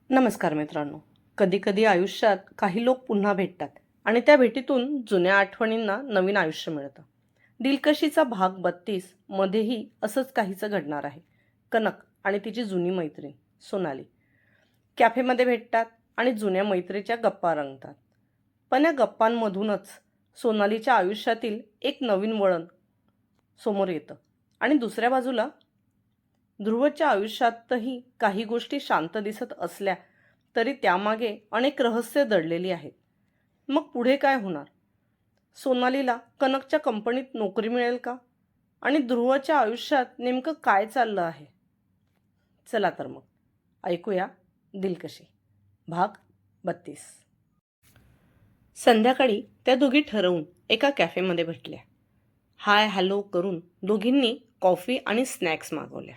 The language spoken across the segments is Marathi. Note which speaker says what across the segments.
Speaker 1: नमस्कार मित्रांनो. कधीकधी आयुष्यात काही लोक पुन्हा भेटतात आणि त्या भेटीतून जुन्या आठवणींना नवीन आयुष्य मिळतं. दिलकशीचा भाग 32 मध्येही असंच काहीचं घडणार आहे. कनक आणि तिची जुनी मैत्रीण सोनाली कॅफेमध्ये भेटतात आणि जुन्या मैत्रीच्या गप्पा रंगतात. पण या गप्पांमधूनच सोनालीच्या आयुष्यातील एक नवीन वळण समोर येतं आणि दुसऱ्या बाजूला ध्रुवच्या आयुष्यातही काही गोष्टी शांत दिसत असल्या तरी त्यामागे अनेक रहस्य दडलेली आहेत. मग पुढे काय होणार? सोनालीला कनकच्या कंपनीत नोकरी मिळेल का? आणि ध्रुवच्या आयुष्यात नेमकं काय चाललं आहे? चला तर मग ऐकूया दिलकशी भाग 32. संध्याकाळी त्या दोघी ठरवून एका कॅफेमध्ये भेटल्या. हाय हॅलो करून दोघींनी कॉफी आणि स्नॅक्स मागवल्या.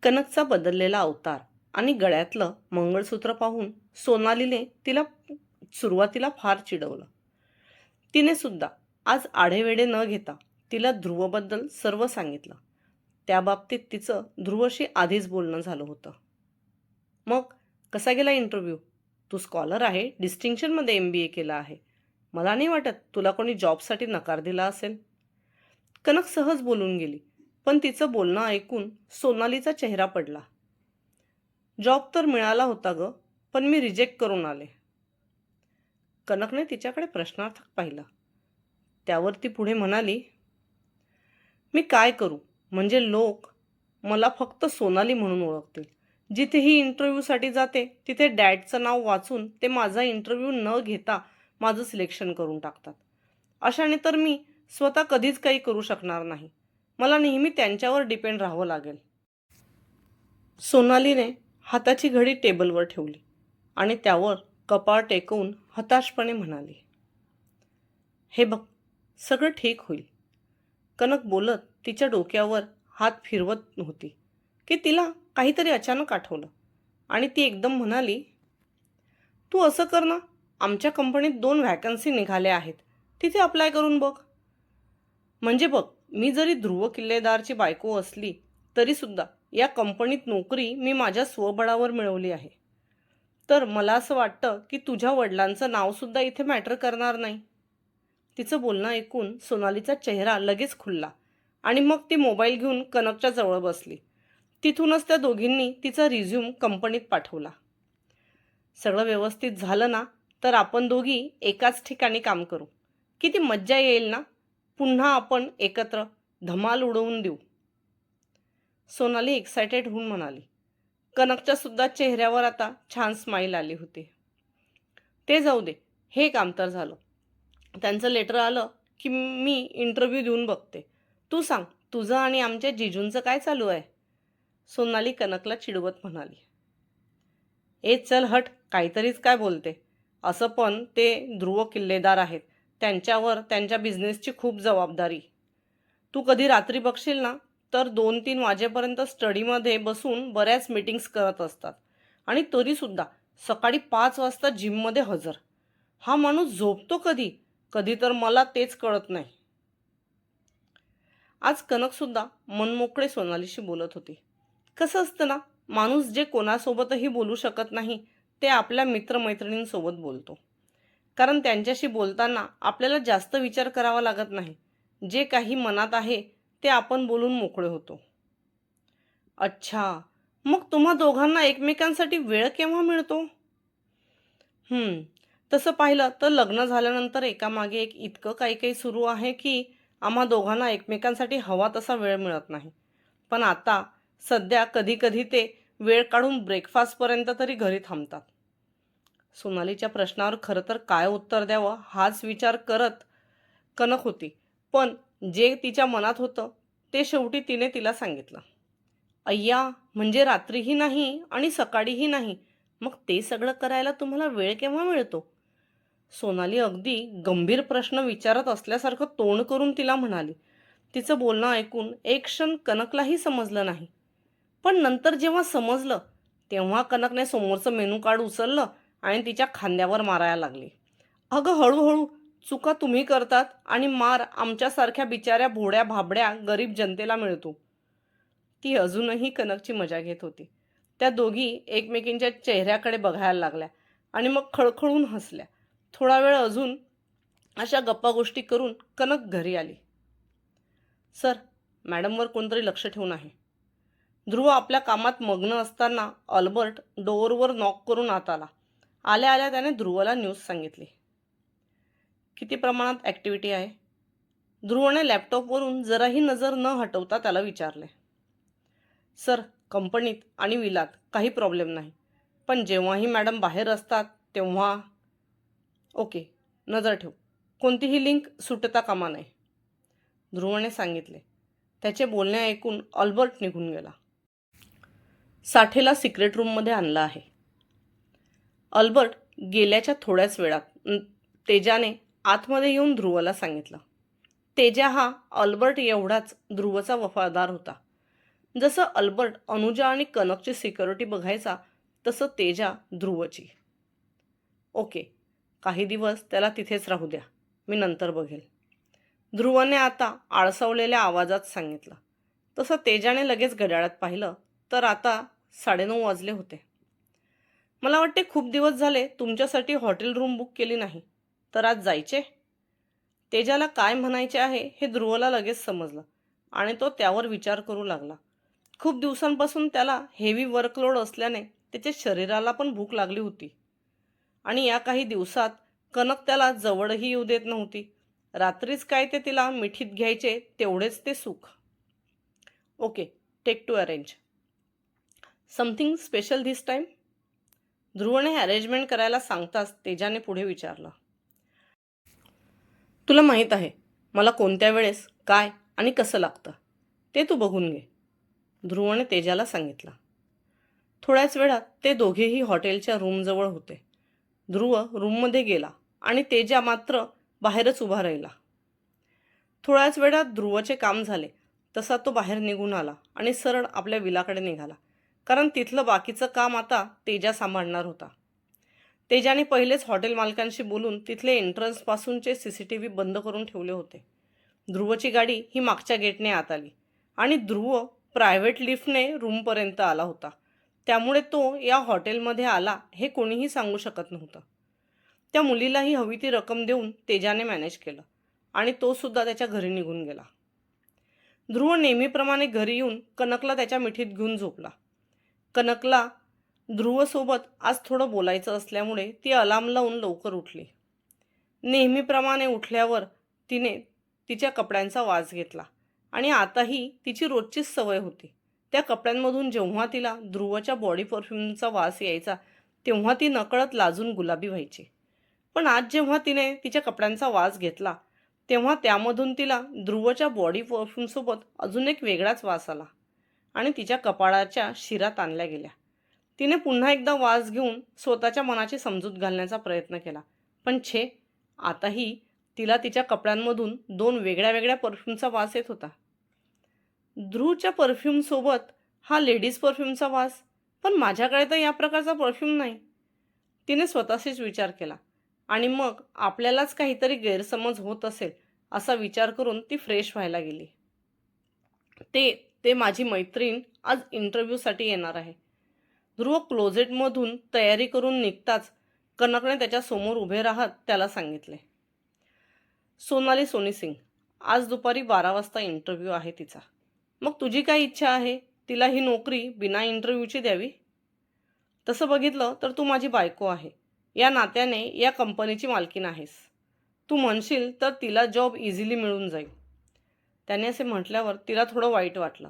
Speaker 1: कनकचा बदललेला अवतार आणि गळ्यातलं मंगळसूत्र पाहून सोनालीने तिला सुरुवातीला फार चिडवलं. तिने सुद्धा आज आढेवेढे न घेता तिला ध्रुवबद्दल सर्व सांगितलं. त्या बाबतीत तिचं ध्रुवशी आधीच बोलणं झालं होतं. मग कसा गेला इंटरव्ह्यू? तू स्कॉलर आहे, डिस्टिंक्शनमध्ये MBA केला आहे. मला नाही वाटत तुला कोणी जॉबसाठी नकार दिला असेल. कनक सहज बोलून गेली, पण तिचं बोलणं ऐकून सोनालीचा चेहरा पडला. जॉब तर मिळाला होता ग, पण मी रिजेक्ट करून आले. कनकने तिच्याकडे प्रश्नार्थक पाहिलं. त्यावर ती पुढे म्हणाली, मी काय करू? म्हणजे लोक मला फक्त सोनाली म्हणून ओळखतील. जिथेही इंटरव्ह्यूसाठी जाते तिथे डॅडचं नाव वाचून ते माझा इंटरव्ह्यू न घेता माझं सिलेक्शन करून टाकतात. अशाने तर मी स्वतः कधीच काही करू शकणार नाही. मला नेहमी त्यांच्यावर डिपेंड राहावं लागेल. सोनालीने हाताची घडी टेबलवर ठेवली आणि त्यावर कपाळ टेकवून हताशपणे म्हणाली, हे बघ, सगळं ठीक होईल. कनक बोलत तिच्या डोक्यावर हात फिरवत होती की तिला काहीतरी अचानक आठवलं आणि ती एकदम म्हणाली, तू असं कर ना, आमच्या कंपनीत 2 व्हॅकन्सी निघाल्या आहेत, तिथे अप्लाय करून बघ. म्हणजे बघ, मी जरी ध्रुव किल्लेदारची बायको असली तरीसुद्धा या कंपनीत नोकरी मी माझ्या स्वबळावर मिळवली आहे. तर मला असं वाटतं की तुझ्या वडिलांचं नावसुद्धा इथे मॅटर करणार नाही. तिचं बोलणं ऐकून सोनालीचा चेहरा लगेच खुलला आणि मग ती मोबाईल घेऊन कनकच्या जवळ बसली. तिथूनच त्या दोघींनी तिचा रिझ्यूम कंपनीत पाठवला. सगळं व्यवस्थित झालं ना, तर आपण दोघी एकाच ठिकाणी काम करू. किती मज्जा येईल ना. पुन्हा आपण एकत्र धमाल उडवून देऊ. सोनाली एक्सायटेड होऊन म्हणाली. कनकच्या सुद्धा चेहऱ्यावर आता छान स्माईल आली होती. ते जाऊ दे, हे काम तर झालं. त्यांचं लेटर आलं की मी इंटरव्ह्यू देऊन बघते. तू सांग, तुझं आणि आमच्या जिजूंचं काय चालू आहे? सोनाली कनकला चिडवत म्हणाली. ए चल हट, काहीतरीच काय बोलते. असं पण ते ध्रुव किल्लेदार आहेत, त्यांच्यावर त्यांच्या बिझनेसची खूप जबाबदारी. तू कधी रात्री बघशील ना, तर 2-3 वाजेपर्यंत स्टडीमध्ये बसून बऱ्याच मीटिंग्स करत असतात आणि तरीसुद्धा सकाळी 5 वाजता जिममध्ये हजर. हा माणूस झोपतो कधी? कधी तर मला तेच कळत नाही. आज कनकसुद्धा मनमोकळे सोनालीशी बोलत होती. कसं असतं ना, माणूस जे कोणासोबतही बोलू शकत नाही ते आपल्या मित्रमैत्रिणींसोबत बोलतो. कारण त्यांच्याशी बोलताना आपल्याला जास्त विचार करावा लागत नाही. जे काही मनात आहे ते आपण बोलून मोकळे होतो. अच्छा, मग तुम्हा दोघांना एकमेकांसाठी वेळ केव्हा मिळतो? तसं पाहिलं तर लग्न झाल्यानंतर एकामागे एक इतकं काही काही सुरू आहे की आम्हा दोघांना एकमेकांसाठी हवा तसा वेळ मिळत नाही. पण आता सध्या कधी कधी ते वेळ काढून ब्रेकफास्टपर्यंत तरी घरी थांबतात. सोनालीच्या प्रश्नावर खरं तर काय उत्तर द्यावं हाच विचार करत कनक होती. पण जे तिच्या मनात होतं ते शेवटी तिने तिला सांगितलं. अय्या, म्हणजे रात्रीही नाही आणि सकाळीही नाही. मग ते सगळं करायला तुम्हाला वेळ केव्हा मिळतो? सोनाली अगदी गंभीर प्रश्न विचारत असल्यासारखं तोंड करून तिला म्हणाली. तिचं बोलणं ऐकून एक क्षण कनकलाही समजलं नाही. पण नंतर जेव्हा समजलं तेव्हा कनकने समोरचं मेनू कार्ड उचललं आणि तिच्या खांद्यावर मारायला लागली. अगं हळूहळू, चुका तुम्ही करतात आणि मार आमच्यासारख्या बिचाऱ्या भोड्या भाबड्या गरीब जनतेला मिळतो. ती अजूनही कनकची मजा घेत होती. त्या दोघी एकमेकींच्या चेहऱ्याकडे बघायला लागल्या आणि मग खळखळून हसल्या. थोडा वेळ अजून अशा गप्पा गोष्टी करून कनक घरी आली. सर, मॅडमवर कोणतरी लक्ष ठेवून आहे. ध्रुव आपल्या कामात मग्न असताना अल्बर्ट डोअरवर नॉक करून आत आला. आल्या आल्या त्याने ध्रुवला न्यूज सांगितली. किती प्रमाणात ॲक्टिव्हिटी आहे? ध्रुवने लॅपटॉपवरून जराही नजर न हटवता त्याला विचारले. सर, कंपनीत आणि विलात काही प्रॉब्लेम नाही, पण जेव्हाही मॅडम बाहेर असतात तेव्हा. ओके, नजर ठेव. कोणतीही लिंक सुटता कामा नये, ध्रुवने सांगितले. त्याचे बोलणे ऐकून अल्बर्ट निघून गेला. साठेला सिक्रेट रूममध्ये आणलं आहे. अल्बर्ट गेल्याच्या थोड्याच वेळात तेजाने आतमध्ये येऊन ध्रुवला सांगितलं. तेजा हा अल्बर्ट एवढाच ध्रुवचा वफादार होता. जसं अल्बर्ट अनुजा आणि कनकची सिक्युरिटी बघायचा, तसं तेजा ध्रुवची. ओके, काही दिवस त्याला तिथेच राहू द्या, मी नंतर बघेल, ध्रुवने आता आळसावलेल्या आवाजात सांगितलं. तसं तेजाने लगेच घड्याळात पाहिलं तर आता 9:30 वाजले होते. मला वाटते खूप दिवस झाले तुमच्यासाठी हॉटेल रूम बुक केली नाही, तर आज जायचे? तेजाला काय म्हणायचे आहे हे ध्रुवला लगेच समजलं आणि तो त्यावर विचार करू लागला. खूप दिवसांपासून त्याला हेवी वर्कलोड असल्याने त्याच्या शरीराला पण भूक लागली होती आणि या काही दिवसात कनक त्याला जवळही येऊ देत नव्हती. रात्रीच काय ते तिला मिठीत घ्यायचे, तेवढेच ते सुख. Okay, take to arrange something special this time, ध्रुवने अरेंजमेंट करायला सांगताच तेजाने पुढे विचारलं. तुला माहीत आहे मला कोणत्या वेळेस काय आणि कसं लागतं, ते तू बघून घे, ध्रुवने तेजाला सांगितलं. थोड्याच वेळात ते दोघेही हॉटेलच्या रूमजवळ होते. ध्रुव रूममध्ये गेला आणि तेजा मात्र बाहेरच उभा राहिला. थोड्याच वेळात ध्रुवचे काम झाले तसा तो बाहेर निघून आला आणि सरळ आपल्या विलाकडे निघाला, कारण तिथलं बाकीचं काम आता तेजा सांभाळणार होता. तेजाने पहिलेच हॉटेल मालकांशी बोलून तिथले एंट्रन्सपासूनचे CCTV बंद करून ठेवले होते. ध्रुवची गाडी ही मागच्या गेटने आत आली आणि ध्रुव प्रायव्हेट लिफ्टने रूमपर्यंत आला होता. त्यामुळे तो या हॉटेलमध्ये आला हे कोणीही सांगू शकत नव्हतं. त्या मुलीलाही हवी ती रक्कम देऊन तेजाने मॅनेज केलं आणि तो सुद्धा त्याच्या घरी निघून गेला. ध्रुव नेहमीप्रमाणे घरी येऊन कनकला त्याच्या मिठीत घेऊन झोपला. कनकला ध्रुवसोबत आज थोडं बोलायचं असल्यामुळे ती अलार्म लावून लवकर उठली. नेहमीप्रमाणे उठल्यावर तिने तिच्या कपड्यांचा वास घेतला आणि आताही तिची रोजचीच सवय होती. त्या कपड्यांमधून जेव्हा तिला ध्रुवच्या बॉडी परफ्यूमचा वास यायचा तेव्हा ती नकळत लाजून गुलाबी व्हायची. पण आज जेव्हा तिने तिच्या कपड्यांचा वास घेतला तेव्हा त्यामधून तिला ध्रुवच्या बॉडी परफ्यूमसोबत अजून एक वेगळाच वास आला आणि तिच्या कपाळाच्या शिरा ताणल्या गेल्या. तिने पुन्हा एकदा वास घेऊन स्वतःच्या मनाची समजूत घालण्याचा प्रयत्न केला, पण छे, आताही तिला तिच्या कपड्यांमधून 2 वेगळ्या वेगळ्या परफ्यूमचा वास येत होता. ध्रुवच्या परफ्यूमसोबत हा लेडीज परफ्यूमचा वास, पण माझ्याकडे तर या प्रकारचा परफ्यूम नाही, तिने स्वतःशीच विचार केला आणि मग आपल्यालाच काहीतरी गैरसमज होत असेल असा विचार करून ती फ्रेश व्हायला गेली. ते माझी मैत्रीण आज इंटरव्ह्यूसाठी येणार आहे, ध्रुव क्लोजेटमधून तयारी करून निघताच कनकने त्याच्यासमोर उभे राहत त्याला सांगितले. सोनाली सोनी सिंग, आज दुपारी 12 वाजता इंटरव्ह्यू आहे तिचा. मग तुझी काय इच्छा आहे, तिला ही नोकरी बिना इंटरव्ह्यूची द्यावी? तसं बघितलं तर तू माझी बायको आहे, या नात्याने या कंपनीची मालकीण आहेस. तू म्हणशील तर तिला जॉब इझिली मिळून जाईल. त्याने असे म्हटल्यावर तिला थोडं वाईट वाटलं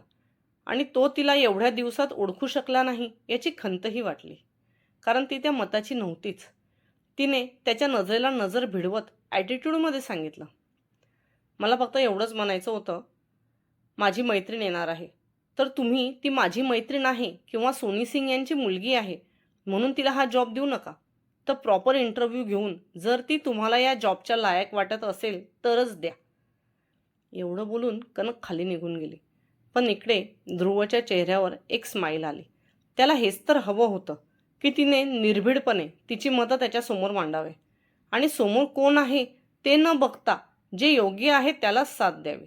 Speaker 1: आणि तो तिला एवढ्या दिवसात ओळखू शकला नाही याची खंतही वाटली, कारण ती त्या मताची नव्हतीच. तिने त्याच्या नजरेला नजर भिडवत ॲटिट्यूडमध्ये सांगितलं, मला फक्त एवढंच म्हणायचं होतं, माझी मैत्रीण येणार आहे तर तुम्ही ती माझी मैत्रीण आहे किंवा सोनी सिंग यांची मुलगी आहे म्हणून तिला हा जॉब देऊ नका, तर प्रॉपर इंटरव्ह्यू घेऊन जर ती तुम्हाला या जॉबच्या लायक वाटत असेल तरच द्या. एवढं बोलून कनक खाली निघून गेली. पण इकडे ध्रुवच्या चेहऱ्यावर एक स्माईल आली. त्याला हेच तर हवं होतं की तिने निर्भीडपणे तिची मतं त्याच्यासमोर मांडावे आणि समोर कोण आहे ते न बघता जे योग्य आहे त्यालाच साथ द्यावी.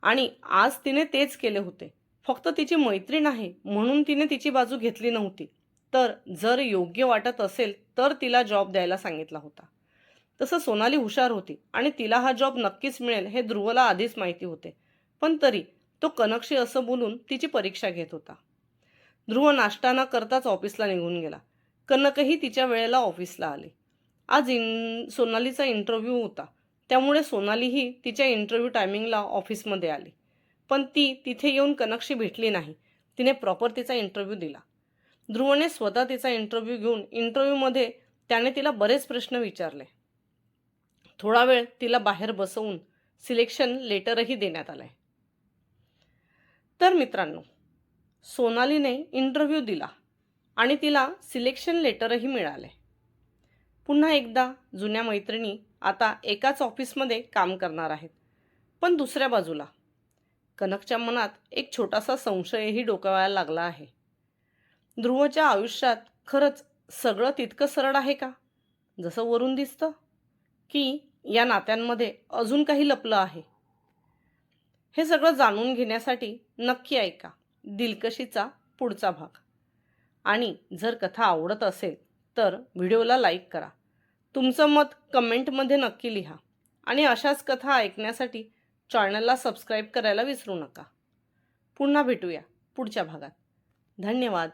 Speaker 1: आणि आज तिने तेच केले होते. फक्त तिची मैत्रीण आहे म्हणून तिने तिची बाजू घेतली नव्हती, तर जर योग्य वाटत असेल तर तिला जॉब द्यायला सांगितला होता. तसं सोनाली हुशार होती आणि तिला हा जॉब नक्कीच मिळेल हे ध्रुवला आधीच माहिती होते. पण तरी तो कनकशी असं बोलून तिची परीक्षा घेत होता. ध्रुव नाश्ता न करताच ऑफिसला निघून गेला. कनकही तिच्या वेळेला ऑफिसला आली. आज सोनालीचा इंटरव्ह्यू होता, त्यामुळे सोनालीही तिच्या इंटरव्ह्यू टायमिंगला ऑफिसमध्ये आली. पण ती तिथे येऊन कनकशी भेटली नाही. तिने प्रॉपर तिचा इंटरव्ह्यू दिला. ध्रुवने स्वतः तिचा इंटरव्ह्यू घेऊन इंटरव्ह्यूमध्ये त्याने तिला बरेच प्रश्न विचारले. थोडा वेळ तिला बाहेर बसवून सिलेक्शन लेटरही देण्यात आलंय. तर मित्रांनो, सोनालीने इंटरव्ह्यू दिला आणि तिला सिलेक्शन लेटरही मिळाले. पुन्हा एकदा जुन्या मैत्रिणी आता एकाच ऑफिसमध्ये काम करणार आहेत. पण दुसऱ्या बाजूला कनकच्या मनात एक छोटासा संशयही डोकावायला लागला आहे. ध्रुवच्या आयुष्यात खरंच सगळं तितकं सरळ आहे का, जसं वरून दिसतं, की या नात्यांमध्ये अजून काही लपलं आहे? हे सगळं जाणून घेण्यासाठी नक्की ऐका दिलकशीचा पुढचा भाग. आणि जर कथा आवडत असेल तर व्हिडिओला लाईक करा. तुमचं मत कमेंटमध्ये नक्की लिहा आणि अशाच कथा ऐकण्यासाठी चॅनलला सबस्क्राईब करायला विसरू नका. पुन्हा भेटूया पुढच्या भागात. धन्यवाद.